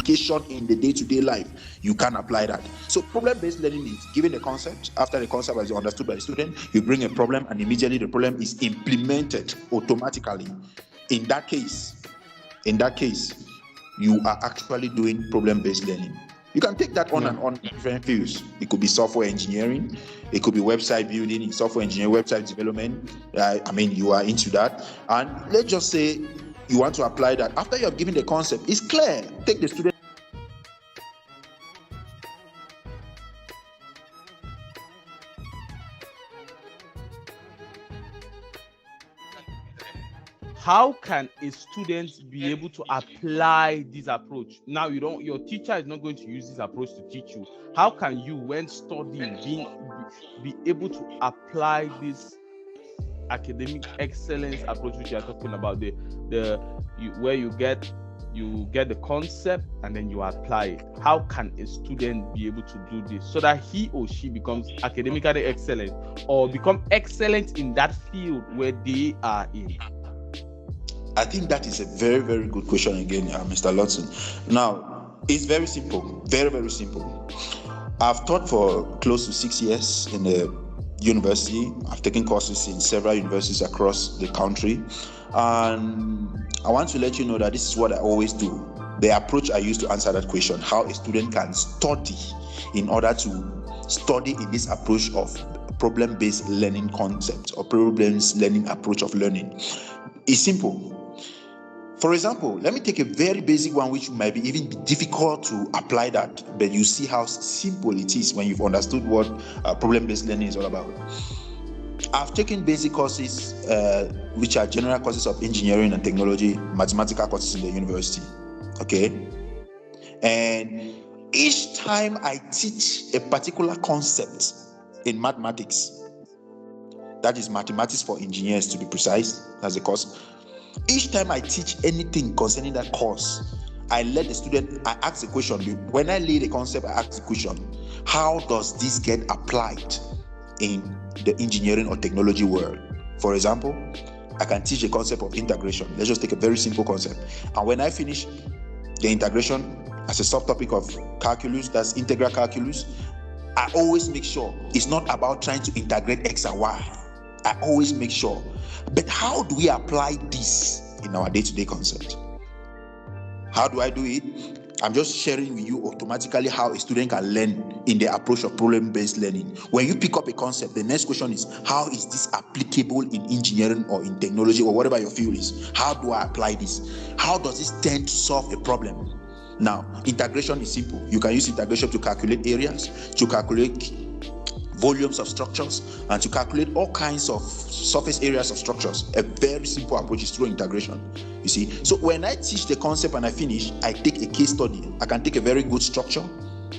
application in the day-to-day life, you can apply that. So problem-based learning is giving a concept. After the concept is understood by the student, you bring a problem, and immediately the problem is implemented automatically. In that case, you are actually doing problem-based learning. You can take that on and on in different fields. It could be software engineering, it could be website building, in software engineering, website development. You are into that. And let's just say you want to apply that. After you have given the concept, it's clear. Take the student. How can a student be able to apply this approach? Now, your teacher is not going to use this approach to teach you. How can you, when studying, be able to apply this academic excellence approach which you are talking about, where you get the concept and then you apply it? How can a student be able to do this so that he or she becomes academically excellent, or become excellent in that field where they are in? I think that is a very, very good question again, Mr. Lutson. Now, it's very simple, very, very simple. I've taught for close to 6 years in the university. I've taken courses in several universities across the country. And I want to let you know that this is what I always do. The approach I use to answer that question, how a student can study in order to study in this approach of problem-based learning concept or problem-based learning approach of learning, is simple. For example, let me take a very basic one which might be even difficult to apply that, but you see how simple it is when you've understood what problem-based learning is all about. I've taken basic courses, which are general courses of engineering and technology, mathematical courses in the university. Okay? And each time I teach a particular concept in mathematics, that is mathematics for engineers to be precise, that's the course. Each time I teach anything concerning that course, I ask the question. When I lay the concept, I ask the question, how does this get applied in the engineering or technology world? For example, I can teach the concept of integration. Let's just take a very simple concept. And when I finish the integration as a subtopic of calculus, that's integral calculus, I always make sure it's not about trying to integrate X and Y. I always make sure. But how do we apply this in our day-to-day concept? How do I do it? I'm just sharing with you automatically how a student can learn in the approach of problem-based learning. When you pick up a concept, the next question is, how is this applicable in engineering or in technology or whatever your field is? How do I apply this? How does this tend to solve a problem? Now, integration is simple. You can use integration to calculate areas, to calculate volumes of structures, and to calculate all kinds of surface areas of structures. A very simple approach is through integration. You see, so when I teach the concept and I finish, I take a case study. I can take a very good structure.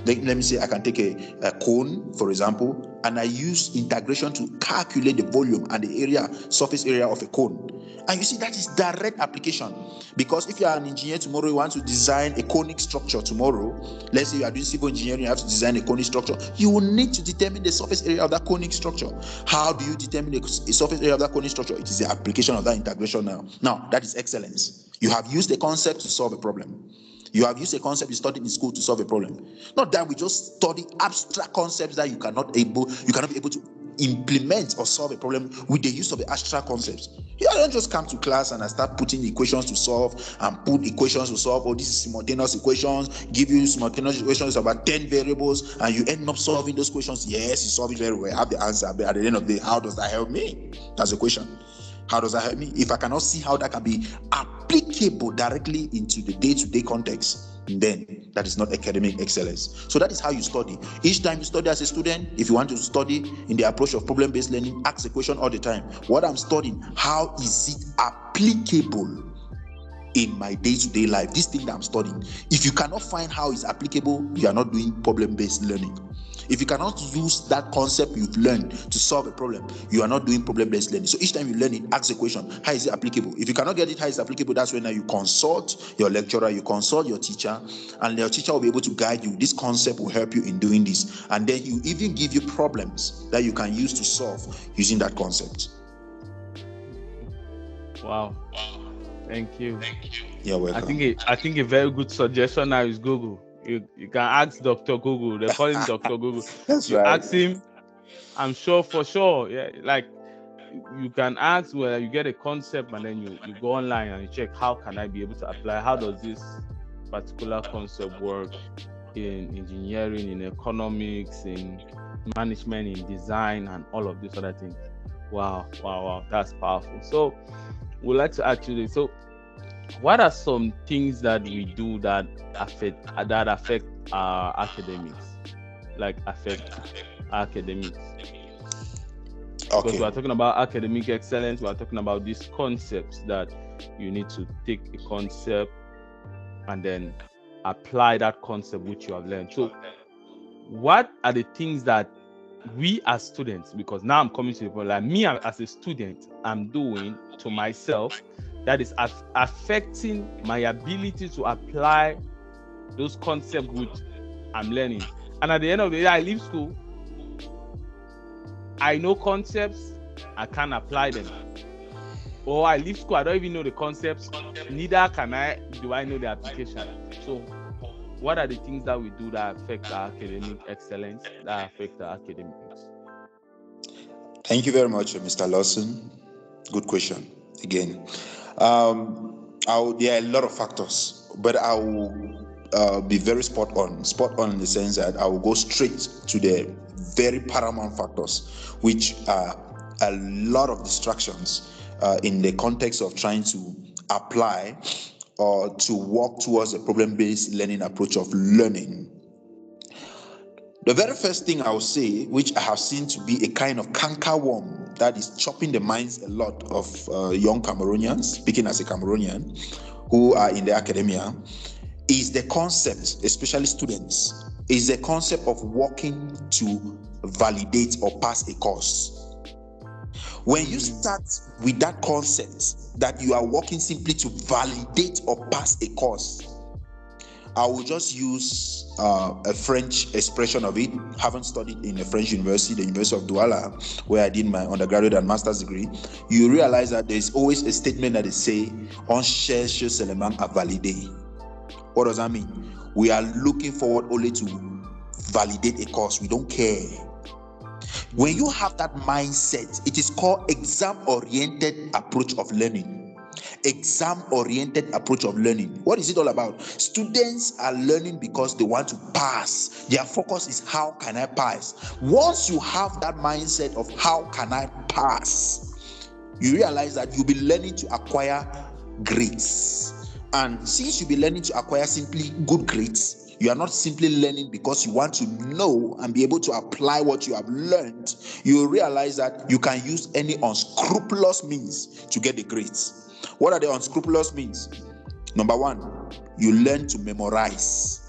Let me say I can take a cone, for example, and I use integration to calculate the volume and the surface area of a cone. And you see, that is direct application. Because if you are an engineer tomorrow, you want to design a conic structure tomorrow. Let's say you are doing civil engineering, you have to design a conic structure. You will need to determine the surface area of that conic structure. How do you determine the surface area of that conic structure? It is the application of that integration now. Now, that is excellence. You have used a concept to solve a problem. You have used a concept you studied in school to solve a problem. Not that we just study abstract concepts that you cannot be able to implement or solve a problem with the use of the abstract concepts. You don't just come to class and I start putting equations to solve and put equations to solve. Oh, this is simultaneous equations, give you simultaneous equations about 10 variables, and you end up solving those questions. Yes, you solve it very well, have the answer, but at the end of the day, how does that help me? That's the question. How does that help me? If I cannot see how that can be applicable directly into the day-to-day context, then that is not academic excellence. So that is how you study. Each time you study as a student, if you want to study in the approach of problem-based learning, ask the question all the time. What I'm studying, how is it applicable in my day-to-day life? This thing that I'm studying. If you cannot find how it's applicable, you are not doing problem-based learning. If you cannot use that concept you've learned to solve a problem, you are not doing problem-based learning. So each time you learn it, ask the question, how is it applicable? If you cannot get it, how is it applicable? That's when now you consult your lecturer, you consult your teacher, and your teacher will be able to guide you. This concept will help you in doing this. And then you even give you problems that you can use to solve using that concept. Wow. Thank you. You're I welcome. think a very good suggestion now is Google. You can ask Dr. Google. They call him Dr. Google. That's You right. ask him, I'm sure for sure. Yeah, like you can ask whether you get a concept and then you go online and you check how can I be able to apply, how does this particular concept work in engineering, in economics, in management, in design, and all of these other things. Wow, that's powerful. So we'd like to actually, so what are some things that we do that affect our academics, like affect academics? Because we Okay. are talking about academic excellence, we are talking about these concepts that you need to take a concept and then apply that concept which you have learned. So what are the things that we as students, because now I'm coming to the point, like me as a student, I'm doing to myself that is affecting my ability to apply those concepts which I'm learning? And at the end of the day, I leave school, I know concepts, I can't apply them. Or I leave school, I don't even know the concepts, neither do I know the application. So what are the things that we do that affect our academic excellence, that affect our academics? Thank you very much, Mr. Lawson. Good question again. There are a lot of factors, but I will be very spot on in the sense that I will go straight to the very paramount factors, which are a lot of distractions in the context of trying to apply or to work towards a problem-based learning approach of learning. The very first thing I'll say, which I have seen to be a kind of cankerworm that is chopping the minds a lot of young Cameroonians, speaking as a Cameroonian, who are in the academia, is the concept, especially students, is the concept of working to validate or pass a course. When you start with that concept that you are working simply to validate or pass a course, I will just use a French expression of it. Having studied in a French university, the University of Douala, where I did my undergraduate and master's degree, you realize that there's always a statement that they say, "On cherche seulement à valider." What does that mean? We are looking forward only to validate a course. We don't care. When you have that mindset, it is called exam-oriented approach of learning. Exam-oriented approach of learning. What is it all about? Students are learning because they want to pass. Their focus is how can I pass? Once you have that mindset of how can I pass, you realize that you'll be learning to acquire grades. And since you'll be learning to acquire simply good grades, you are not simply learning because you want to know and be able to apply what you have learned. You realize that you can use any unscrupulous means to get the grades. What are the unscrupulous means? Number one, you learn to memorize.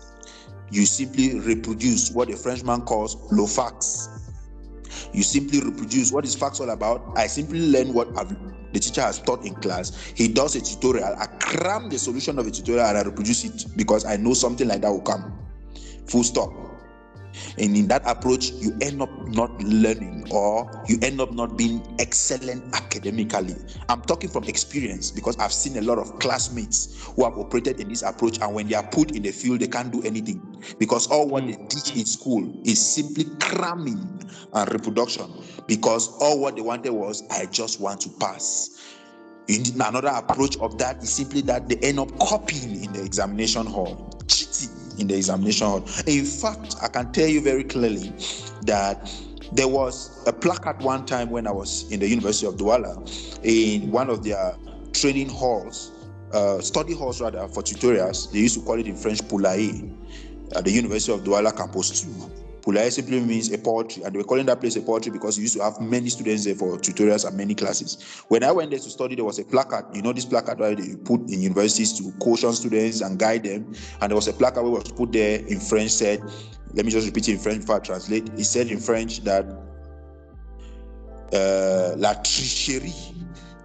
You simply reproduce what the Frenchman calls le facts. You simply reproduce. What is facts all about? I simply learn what the teacher has taught in class. He does a tutorial. I cram the solution of a tutorial and I reproduce it because I know something like that will come. Full stop. And in that approach, you end up not learning, or you end up not being excellent academically. I'm talking from experience because I've seen a lot of classmates who have operated in this approach, and when they are put in the field, they can't do anything because all what they teach in school is simply cramming and reproduction, because all what they wanted was, I just want to pass. Another approach of that is simply that they end up copying in the examination hall, cheating in the examination hall. In fact, I can tell you very clearly that there was a placard one time when I was in the University of Douala, in one of their training halls, study halls rather, for tutorials. They used to call it in French poulailler, at the University of Douala Campus 2. Poulailler simply means a poetry, and they were calling that place a poetry because we used to have many students there for tutorials and many classes. When I went there to study, there was a placard. You know this placard where they put in universities to caution students and guide them, and there was a placard where was put there in French, said, let me just repeat it in French before I translate. It said in French that la tricherie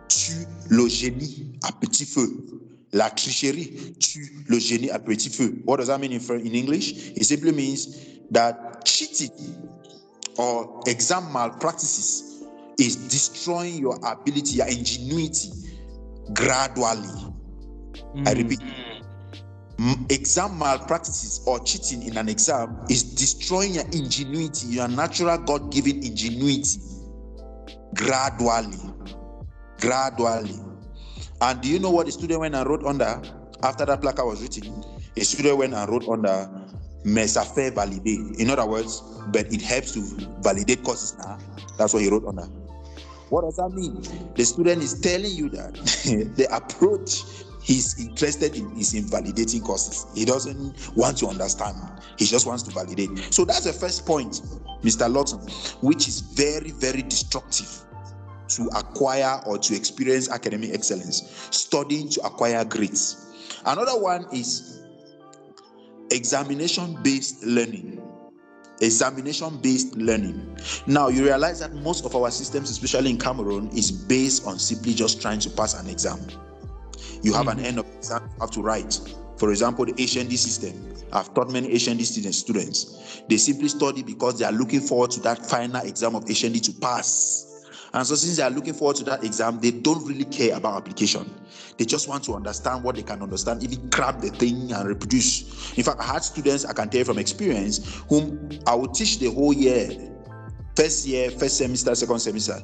tue le génie à petit feu. La tricherie tue le génie à petit feu. What does that mean in English? It simply means that cheating or exam malpractices is destroying your ability, your ingenuity gradually. I repeat, exam malpractices or cheating in an exam is destroying your ingenuity, your natural God-given ingenuity, gradually. And do you know what the student went and wrote under after that placard was written? A student went and wrote under Mesafe validate. In other words, but it helps to validate courses now. That's what he wrote under. What does that mean? The student is telling you that the approach he's interested in is in validating courses. He doesn't want to understand. He just wants to validate. So that's the first point, Mr. Lawton, which is very, very destructive to acquire or to experience academic excellence. Studying to acquire grades. Another one is examination-based learning. Examination-based learning. Now, you realize that most of our systems, especially in Cameroon, is based on simply just trying to pass an exam. You have an end of exam you have to write. For example, the HND system. I've taught many HND students. They simply study because they are looking forward to that final exam of HND to pass. And so since they are looking forward to that exam, they don't really care about application. They just want to understand what they can understand, even grab the thing and reproduce. In fact, I had students, I can tell you from experience, whom I would teach the whole year. First year, first semester, second semester.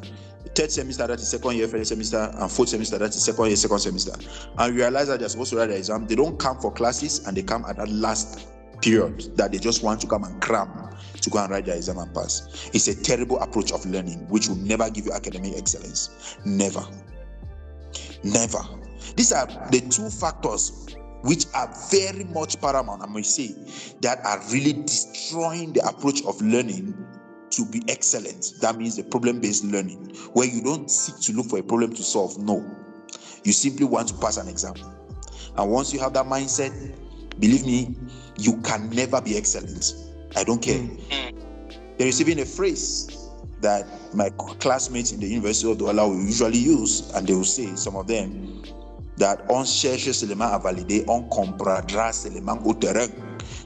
Third semester, that is second year, first semester, and fourth semester, that is second year, second semester. And realize that they're supposed to write the exam. They don't come for classes and they come at that last period that they just want to come and cram to go and write their exam and pass. It's a terrible approach of learning which will never give you academic excellence. Never. These are the two factors which are very much paramount, I must say, that are really destroying the approach of learning to be excellent. That means the problem-based learning, where you don't seek to look for a problem to solve. No, you simply want to pass an exam. And once you have that mindset, believe me, you can never be excellent. I don't care. There is even a phrase that my classmates in the University of Douala will usually use, and they will say, some of them, that on cherche seulement à valider, on comprendra seulement au terrain.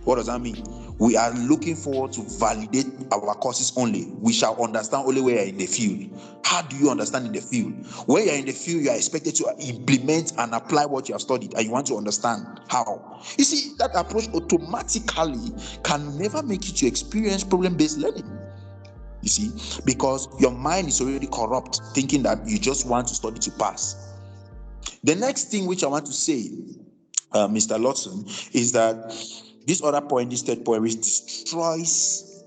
What does that mean? We are looking forward to validate our courses only. We shall understand only when we are in the field. How do you understand in the field? When you are in the field, you are expected to implement and apply what you have studied, and you want to understand how. You see, that approach automatically can never make you to experience problem-based learning. You see, because your mind is already corrupt, thinking that you just want to study to pass. The next thing which I want to say, Mr. Lawson, is that this other point, this third point, which destroys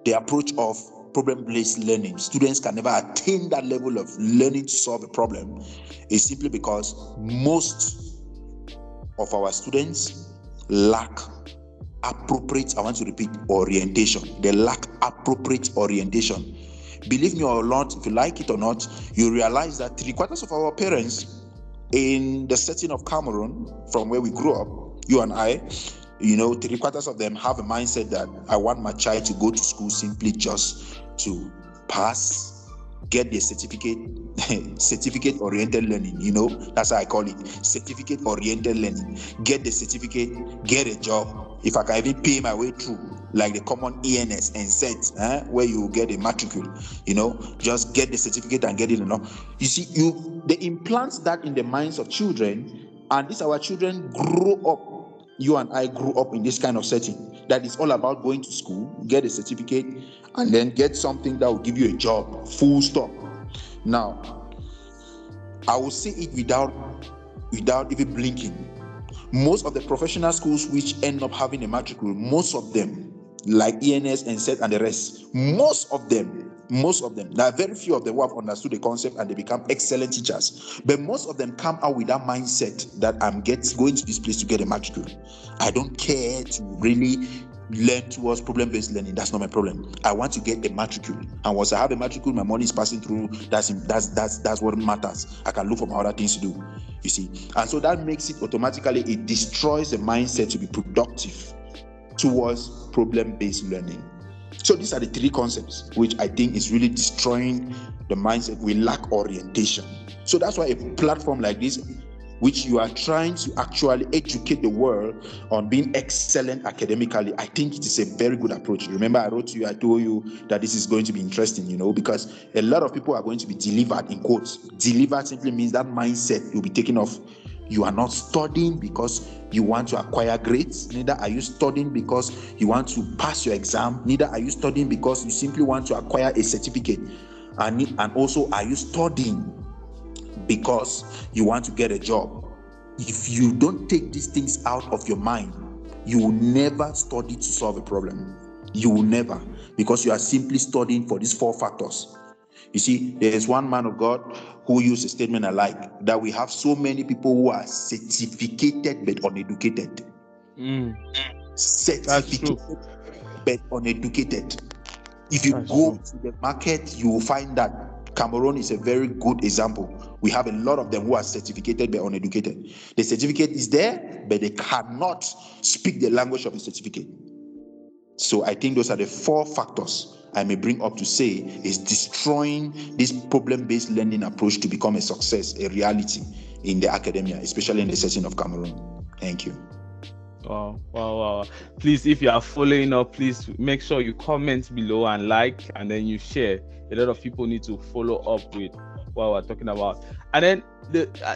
the approach of problem-based learning. Students can never attain that level of learning to solve a problem, is simply because most of our students lack appropriate, I want to repeat, orientation. They lack appropriate orientation. Believe me or not, if you like it or not, you realize that 3/4 of our parents in the setting of Cameroon, from where we grew up, you and I, 3/4 of them have a mindset that I want my child to go to school simply just to pass, get the certificate, certificate-oriented learning, that's how I call it, certificate-oriented learning. Get the certificate, get a job. If I can even pay my way through, like the common ENS and SET, where you get a matricule, just get the certificate and get it. You see, they implant that in the minds of children, and these our children grow up. You and I grew up in this kind of setting that is all about going to school, get a certificate, and then get something that will give you a job, full stop. Now, I will say it without even blinking. Most of the professional schools which end up having a matricule, most of them, like ENS and SET and the rest, most of them, there are very few of them who have understood the concept and they become excellent teachers. But most of them come out with that mindset that I'm going to this place to get a matricule. I don't care to really learn towards problem-based learning. That's not my problem. I want to get a matricule, and once I have a matricule, my money is passing through. That's what matters. I can look for my other things to do. You see, and so that makes it automatically, it destroys the mindset to be productive towards problem-based learning. So these are the three concepts which I think is really destroying the mindset. We lack orientation. So that's why a platform like this, which you are trying to actually educate the world on being excellent academically, I think it is a very good approach. Remember, I wrote to you, I told you that this is going to be interesting, because a lot of people are going to be delivered, in quotes. Delivered simply means that mindset will be taken off You are not studying because you want to acquire grades. Neither are you studying because you want to pass your exam. Neither are you studying because you simply want to acquire a certificate. And also, are you studying because you want to get a job? If you don't take these things out of your mind, you will never study to solve a problem. You will never, because you are simply studying for these 4 factors. You see, there is one man of God who used a statement I like, that we have so many people who are certificated but uneducated. Certificated but uneducated. If you go to the market, you will find that Cameroon is a very good example. We have a lot of them who are certificated but uneducated. The certificate is there, but they cannot speak the language of the certificate. So I think those are the 4 factors I may bring up to say is destroying this problem-based learning approach to become a success, a reality in the academia, especially in the setting of Cameroon. Thank you. Wow. Please, if you are following up, please make sure you comment below and like, and then you share. A lot of people need to follow up with what we're talking about. And then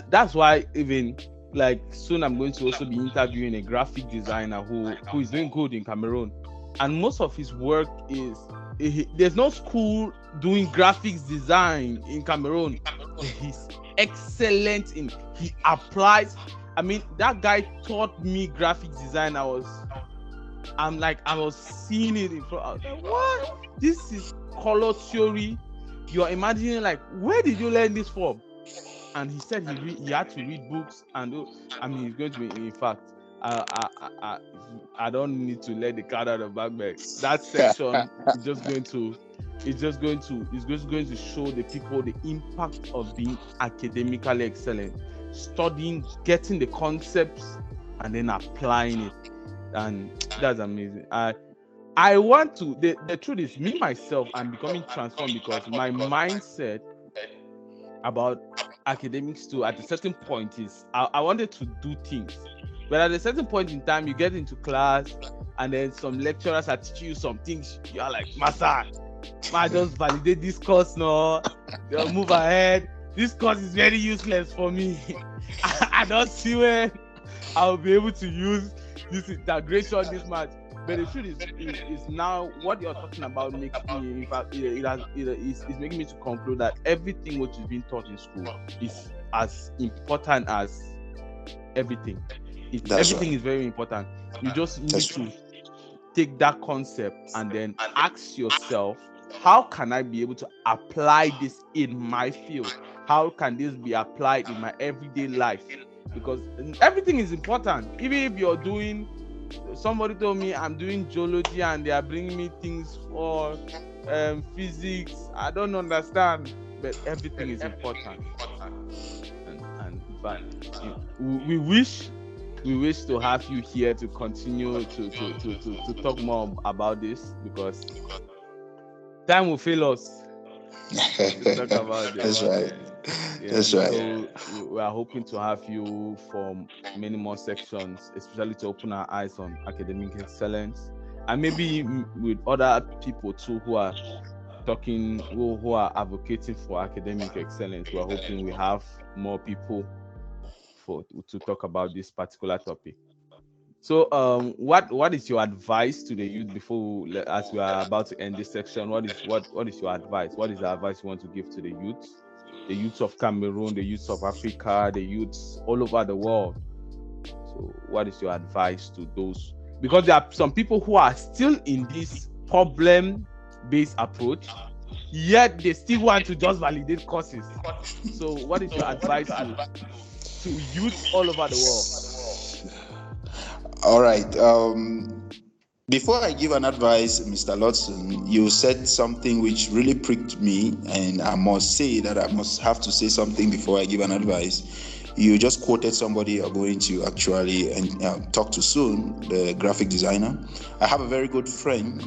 that's why even like soon I'm going to also be interviewing a graphic designer who is doing good in Cameroon. And most of his work is, there's no school doing graphics design in Cameroon. He's excellent he applies. I mean, that guy taught me graphic design. I was seeing it in front. I was like, what? This is color theory. You're imagining, like, where did you learn this from? And he said he had to read books, and he's going to be, in fact, I don't need to let the cat out of the bag. That section is just going to show the people the impact of being academically excellent, studying, getting the concepts, and then applying it. And that's amazing. I want to, the truth is, me myself, I'm becoming transformed, because my mindset about academics too at a certain point is I wanted to do things, but at a certain point in time you get into class and then some lecturers are teaching you some things, you are like, master, I just validate this course now, move ahead, this course is very useless for me. I don't see where I'll be able to use this integration this much. But the truth is now what you're talking about makes me, in fact, it's making me to conclude that everything which is being taught in school is as important as everything. Everything is very important. You just need to take that concept and then ask yourself, how can I be able to apply this in my field? How can this be applied in my everyday life? Because everything is important. Even if you're doing, somebody told me I'm doing geology and they are bringing me things for physics. I don't understand, but everything is important. And in fact, we wish to have you here to continue to talk more about this, because time will fail us to talk about this. That's right. Yeah. That's right. So we are hoping to have you for many more sections, especially to open our eyes on academic excellence, and maybe with other people too who are talking, who are advocating for academic excellence. We are hoping we have more people to talk about this particular topic. So what is your advice to the youth before as we are about to end this section? What is your advice? What is the advice you want to give to the youths of Cameroon, the youths of Africa, the youths all over the world? So what is your advice to those? Because there are some people who are still in this problem-based approach, yet they still want to just validate courses. So what is your advice to youths all over the world? All right. Before I give an advice, Mr. Lodson, you said something which really pricked me, and I must say that I must have to say something before I give an advice. You just quoted somebody you're going to actually talk to soon, the graphic designer. I have a very good friend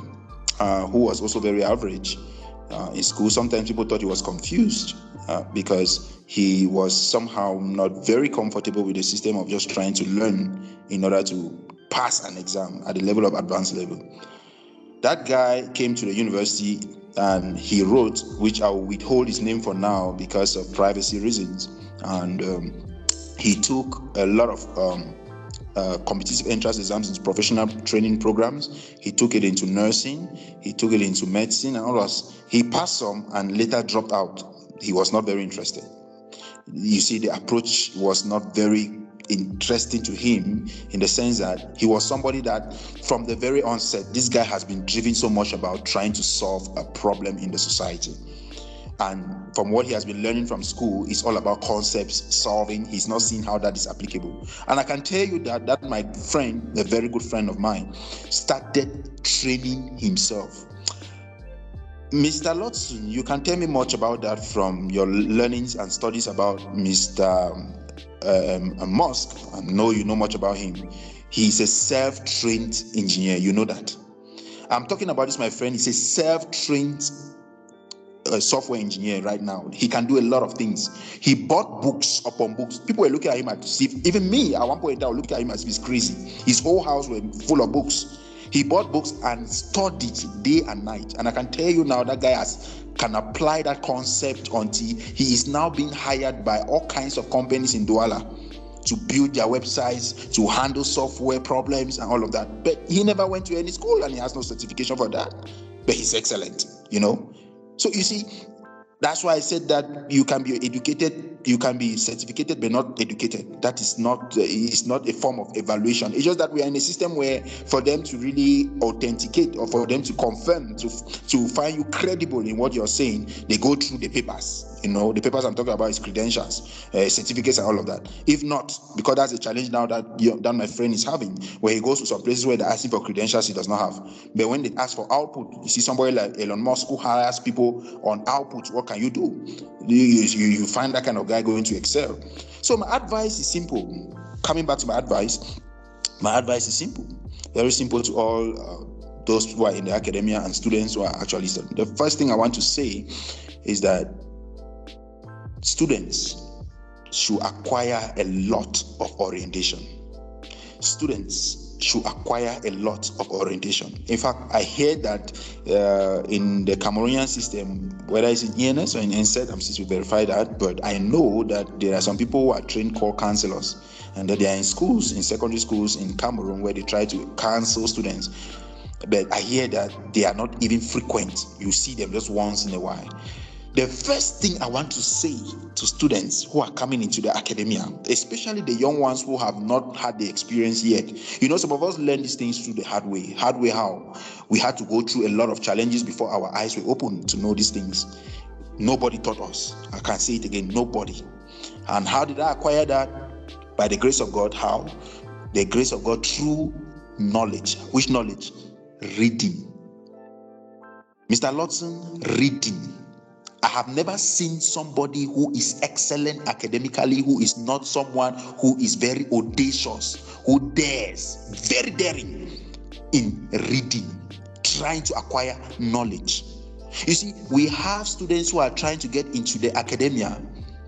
who was also very average in school. Sometimes people thought he was confused because he was somehow not very comfortable with the system of just trying to learn in order to pass an exam at the level of advanced level. That guy came to the university and he wrote, which I will withhold his name for now because of privacy reasons, and He took a lot of competitive entrance exams into professional training programs. He took it into nursing. He took it into medicine and all that. He passed some and later dropped out. He was not very interested. You see, the approach was not very interesting to him, in the sense that he was somebody that from the very onset, this guy has been driven so much about trying to solve a problem in the society. And from what he has been learning from school, it's all about concepts solving. He's not seeing how that is applicable. And I can tell you that my friend, a very good friend of mine, started training himself. Mr. Lotson, you can tell me much about that from your learnings and studies about Mr. Musk. I know you know much about him. He's a self-trained engineer. You know that. I'm talking about this, my friend. He's a self-trained software engineer right now. He can do a lot of things. He bought books upon books. People were looking at him as if, even me at one point I would look at him as if he's crazy. His whole house was full of books. He bought books and studied day and night. And I can tell you now that guy can apply that concept until he is now being hired by all kinds of companies in Douala to build their websites, to handle software problems and all of that. But he never went to any school and he has no certification for that. But he's excellent, you know. So you see, that's why I said that you can be educated, you can be certificated, but not educated. That is not, it's not a form of evaluation. It's just that we are in a system where for them to really authenticate or for them to confirm, to find you credible in what you're saying, they go through the papers. You know, the papers I'm talking about is credentials, certificates and all of that. If not, because that's a challenge now that my friend is having, where he goes to some places where they're asking for credentials he does not have. But when they ask for output, you see somebody like Elon Musk who hires people on output, what can you do? You find that kind of guy going to excel. So my advice is simple. Coming back to my advice is simple. Very simple to all those who are in the academia and students who are actually studying. The first thing I want to say is that students should acquire a lot of orientation. Students should acquire a lot of orientation. In fact, I hear that in the Cameroonian system, whether it's in ENS or in NSET, I'm still to verify that, but I know that there are some people who are trained core counselors, and that they are in schools, in secondary schools in Cameroon, where they try to counsel students. But I hear that they are not even frequent. You see them just once in a while. The first thing I want to say to students who are coming into the academia, especially the young ones who have not had the experience yet, you know, some of us learn these things through the hard way. Hard way how? We had to go through a lot of challenges before our eyes were open to know these things. Nobody taught us. I can say it again, nobody. And how did I acquire that? By the grace of God. How? The grace of God through knowledge. Which knowledge? Reading. Mr. Lotson, reading. I have never seen somebody who is excellent academically, who is not someone who is very audacious, who dares, very daring in reading, trying to acquire knowledge. You see, we have students who are trying to get into the academia.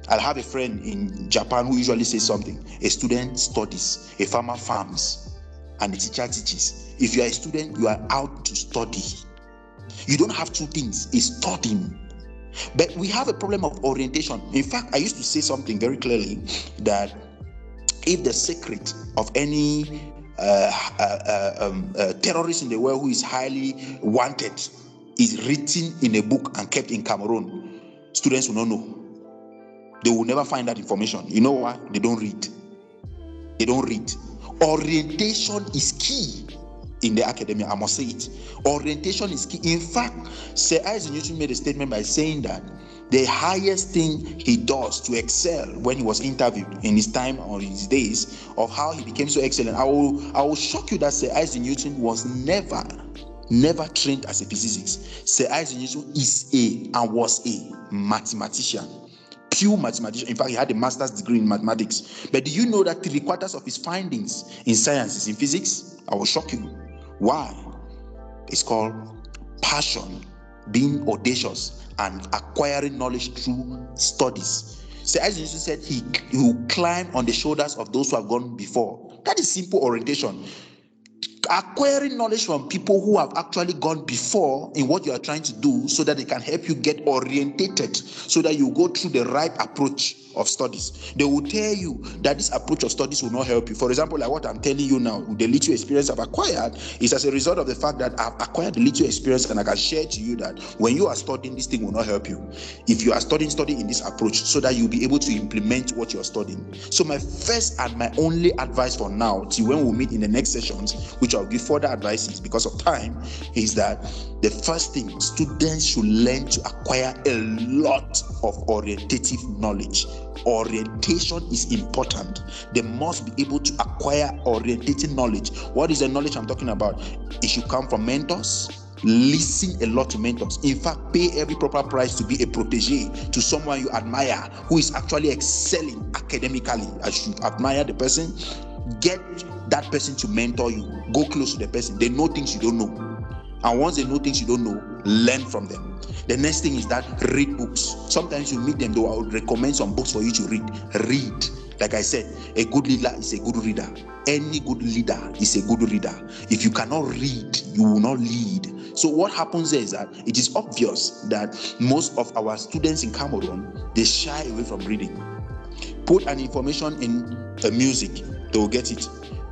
I'll have a friend in Japan who usually says something. A student studies, a farmer farms, and the teacher teaches. If you are a student, you are out to study. You don't have two things, it's studying. But we have a problem of orientation. In fact, I used to say something very clearly, that if the secret of any terrorist in the world who is highly wanted is written in a book and kept in Cameroon, students will not know. They will never find that information. You know why? They don't read. They don't read. Orientation is key in the academia. I must say it. Orientation is key. In fact, Sir Isaac Newton made a statement by saying that the highest thing he does to excel, when he was interviewed in his time or his days of how he became so excellent, I will shock you that Sir Isaac Newton was never trained as a physicist. Sir Isaac Newton was a mathematician. Pure mathematician. In fact, he had a master's degree in mathematics. But do you know that 3/4 of his findings in science is in physics? I will shock you. Why? It's called passion, being audacious and acquiring knowledge through studies. So as Jesus said, he will climb on the shoulders of those who have gone before. That is simple orientation. Acquiring knowledge from people who have actually gone before in what you are trying to do, so that they can help you get orientated, so that you go through the right approach of studies. They will tell you that this approach of studies will not help you. For example, like what I'm telling you now, the little experience I've acquired is as a result of the fact that I've acquired the little experience, and I can share to you that when you are studying, this thing will not help you. If you are studying in this approach, so that you'll be able to implement what you're studying. So my first and my only advice for now, till when we'll meet in the next sessions, which I'll give further advices because of time, is that the first thing, students should learn to acquire a lot of orientative knowledge. Orientation is important. They must be able to acquire orientating knowledge. What is the knowledge I'm talking about? It should come from mentors. Listen a lot to mentors. In fact, pay every proper price to be a protege to someone you admire who is actually excelling academically. I should admire the person. Get that person to mentor you. Go close to the person. They know things you don't know. And once they know things you don't know, learn from them. The next thing is that read books. Sometimes you meet them, they will recommend some books for you to read. Read. Like I said, a good leader is a good reader. Any good leader is a good reader. If you cannot read, you will not lead. So what happens there is that it is obvious that most of our students in Cameroon, they shy away from reading. Put an information in music, they will get it.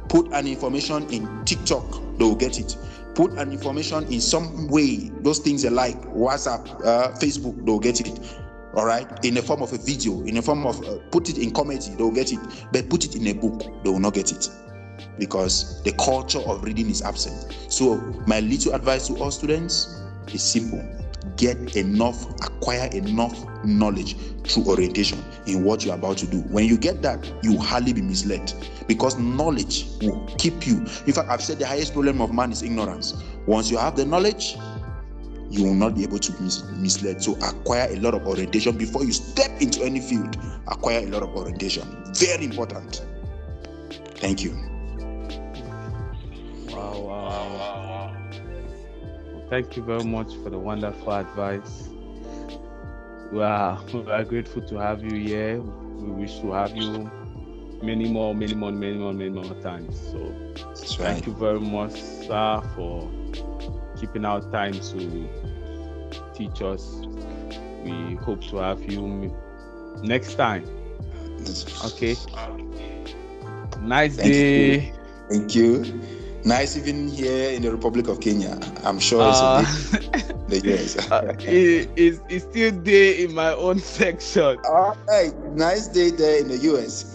Put an information in TikTok, they will get it. Put an information in some way, those things are like WhatsApp, Facebook, they'll get it. All right, in the form of a video, in the form of put it in comedy, they'll get it. But put it in a book, they will not get it, because the culture of reading is absent. So my little advice to all students is simple: get enough, acquire enough knowledge through orientation in what you're about to do. When you get that, you will hardly be misled, because knowledge will keep you. In fact, I've said the highest problem of man is ignorance. Once you have the knowledge, you will not be able to be misled. So acquire a lot of orientation before you step into any field. Acquire a lot of orientation. Very important. Thank you. Wow. Thank you very much for the wonderful advice. We are grateful to have you here. We wish to have you many more times. So thank you very much, sir, for keeping out time to teach us. We hope to have you next time. Okay. Nice day. Thank you. Nice evening here in the Republic of Kenya. I'm sure it's a day. Yes. It's still day in my own section. All right. Nice day there in the US.